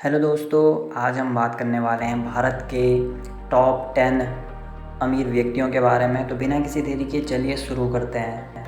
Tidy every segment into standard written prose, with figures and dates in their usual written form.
Hello दोस्तों, आज हम बात करने वाले हैं भारत के टॉप 10 अमीर व्यक्तियों के बारे में। तो बिना किसी देरी के चलिए शुरू करते हैं।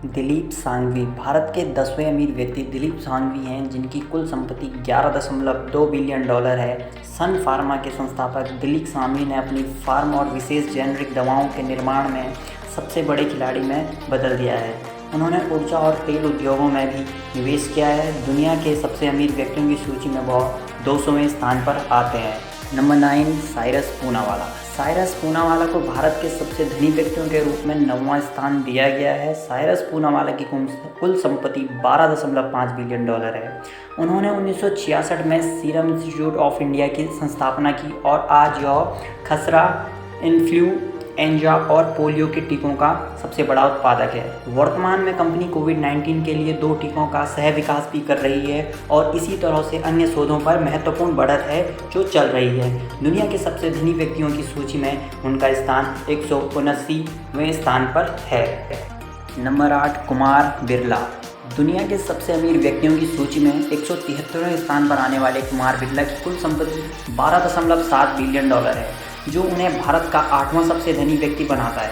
दिलीप सांघवी भारत के 10वें अमीर व्यक्ति दिलीप सांघवी हैं, जिनकी कुल संपत्ति 11.2 बिलियन डॉलर है। सन फार्मा के संस्थापक दिलीप सांघवी ने अपनी फार्म और विशेष जेनरिक दवाओं के निर्माण में सबसे बड़े खिलाड़ी में बदल दिया है। उन्होंने ऊर्जा और तेल उद्योगों में भी निवेश किया है। दुनिया के सबसे अमीर व्यक्तियों की सूची में वह 200वें स्थान पर आते हैं। नंबर 9, साइरस पूनावाला। साइरस पूनावाला को भारत के सबसे धनी व्यक्तियों के रूप में 9वां स्थान दिया गया है। साइरस पूनावाला की कुल संपत्ति 12.5 बिलियन डॉलर है। उन्होंने 1966 में सीरम इंस्टीट्यूट ऑफ इंडिया की स्थापना की और आज यह खसरा, इन्फ्लुएंजा और पोलियो के टीकों का सबसे बड़ा उत्पादक है। वर्तमान में कंपनी कोविड-19 के लिए 2 टीकों का सह विकास भी कर रही है और इसी तरह से अन्य शोधों पर महत्वपूर्ण बढ़त है जो चल रही है। दुनिया के सबसे धनी व्यक्तियों की सूची में उनका स्थान 179वें स्थान पर है। नंबर 8, कुमार बिरला। दुनिया के सबसे अमीर व्यक्तियों की सूची में 173वें स्थान पर आने वाले कुमार बिरला की कुल संपत्ति 12.7 बिलियन डॉलर है, जो उन्हें भारत का 8वां सबसे धनी व्यक्ति बनाता है।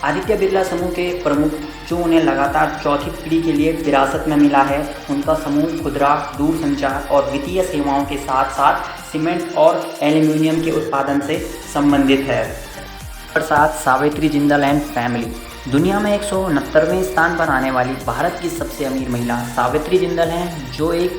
आदित्य बिरला समूह के प्रमुख, जो उन्हें लगातार चौथी पीढ़ी के लिए विरासत में मिला है, उनका समूह खुदरा, दूरसंचार और वित्तीय सेवाओं के साथ साथ सीमेंट और एल्यूमीनियम के उत्पादन से संबंधित है। Number 7, Savitri Jindal and family. दुनिया में 169वें स्थान पर आने वाली भारत की सबसे अमीर महिला सावित्री जिंदल हैं, जो 1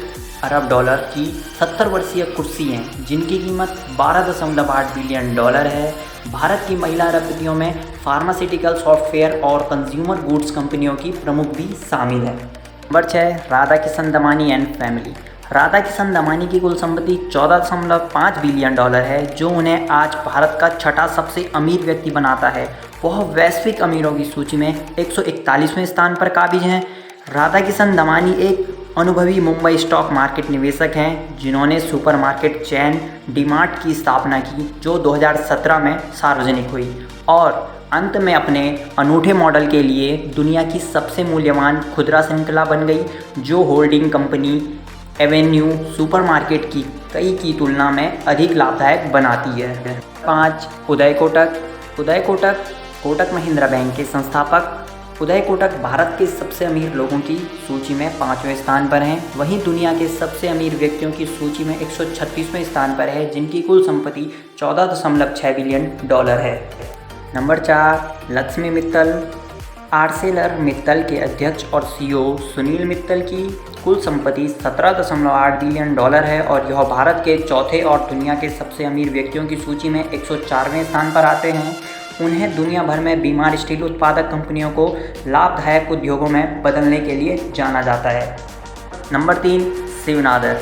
अरब डॉलर की 70 वर्षीय कुर्सी हैं, जिनकी कीमत 12.8 बिलियन डॉलर है। भारत की महिला अरबपतियों में फार्मास्यूटिकल, सॉफ्टवेयर और कंज्यूमर गुड्स कंपनियों की प्रमुख भी शामिल है। Number 6, Radha Kishan Damani and family. Radha Kishan Damani की कुल संपत्ति 14.5 बिलियन डॉलर है, जो उन्हें आज भारत का 6ठा सबसे अमीर व्यक्ति बनाता है। वह वैश्विक अमीरों की सूची में 141वें स्थान पर काबिज हैं। राधा किशन दमानी एक अनुभवी मुंबई स्टॉक मार्केट निवेशक हैं, जिन्होंने सुपरमार्केट चेन डीमार्ट की स्थापना की, जो 2017 में सार्वजनिक हुई और अंत में अपने अनूठे मॉडल के लिए दुनिया की सबसे मूल्यवान खुदरा श्रृंखला बन गई, जो होल्डिंग कंपनी एवेन्यू सुपरमार्केट की कई की तुलना में अधिक लाभदायक बनाती है। 5, उदय कोटक। उदय कोटक कोटक महिंद्रा बैंक के संस्थापक। उदय कोटक भारत के सबसे अमीर लोगों की सूची में 5वें स्थान पर हैं। वहीं दुनिया के सबसे अमीर व्यक्तियों की सूची में 136वें स्थान पर है, जिनकी कुल संपत्ति 14.6 बिलियन डॉलर है। नंबर 4, लक्ष्मी मित्तल। आर्सेलर मित्तल के अध्यक्ष और सीईओ सुनील मित्तल की कुल संपत्ति 17.8 बिलियन डॉलर है और यह भारत के चौथे और दुनिया के सबसे अमीर व्यक्तियों की सूची में 104वें स्थान पर आते हैं। उन्हें दुनिया भर में बीमार स्टील उत्पादक कंपनियों को लाभदायक उद्योगों में बदलने के लिए जाना जाता है। नंबर 3, शिव नादर।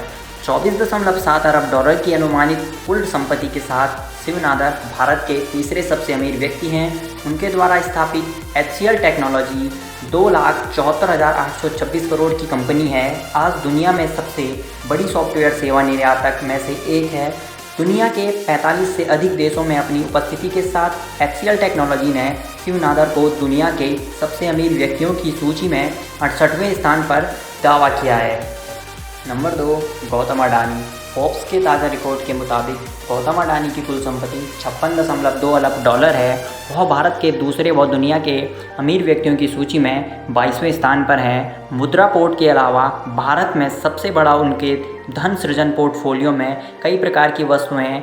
24.7 अरब डॉलर की अनुमानित कुल संपत्ति के साथ शिव नादर भारत के तीसरे सबसे अमीर व्यक्ति हैं। उनके द्वारा स्थापित HCL टेक्नोलॉजी 2,74,826 करोड़ की कंपनी है। आज दुनिया में सबसे बड़ी सॉफ्टवेयर सेवा निर्यातक में से एक है। दुनिया के 45 से अधिक देशों में अपनी उपस्थिति के साथ HCL टेक्नोलॉजी ने शिव नादर को दुनिया के सबसे अमीर व्यक्तियों की सूची में 68वें स्थान पर दावा किया है। नंबर 2, गौतम अडानी। फोर्ब्स के ताज़ा रिकॉर्ड के मुताबिक गौतम अडानी की कुल संपत्ति 56.2 अरब डॉलर है। वह भारत के दूसरे व दुनिया के अमीर व्यक्तियों की सूची में 22वें स्थान पर हैं। मुद्रा पोर्ट के अलावा भारत में सबसे बड़ा उनके धन सृजन पोर्टफोलियो में कई प्रकार की वस्तुएं,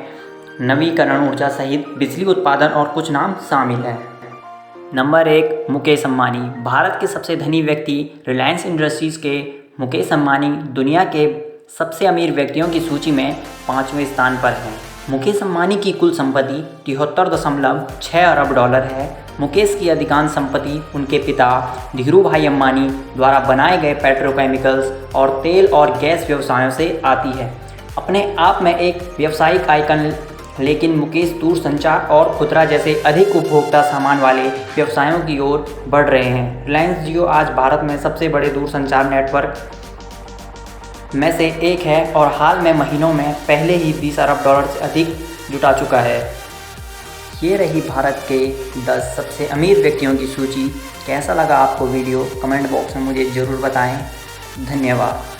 नवीकरण ऊर्जा सहित बिजली उत्पादन और कुछ नाम शामिल हैं। नंबर 1, मुकेश अंबानी। भारत के सबसे धनी व्यक्ति रिलायंस इंडस्ट्रीज़ के मुकेश अंबानी दुनिया के सबसे अमीर व्यक्तियों की सूची में 5वें स्थान पर हैं। मुकेश अंबानी की कुल संपत्ति 73.6 अरब डॉलर है। मुकेश की अधिकांश संपत्ति उनके पिता धीरूभाई अंबानी द्वारा बनाए गए पेट्रोकेमिकल्स और तेल और गैस व्यवसायों से आती है। अपने आप में एक व्यावसायिक आइकन, लेकिन मुकेश दूरसंचार और खुदरा जैसे अधिक उपभोक्ता सामान वाले व्यवसायों की ओर बढ़ रहे हैं। रिलायंस जियो आज भारत में सबसे बड़े दूरसंचार नेटवर्क में से एक है और हाल में महीनों में पहले ही 20 अरब डॉलर से अधिक जुटा चुका है। ये रही भारत के 10 सबसे अमीर व्यक्तियों की सूची। कैसा लगा आपको वीडियो? कमेंट बॉक्स में मुझे ज़रूर बताएं। धन्यवाद।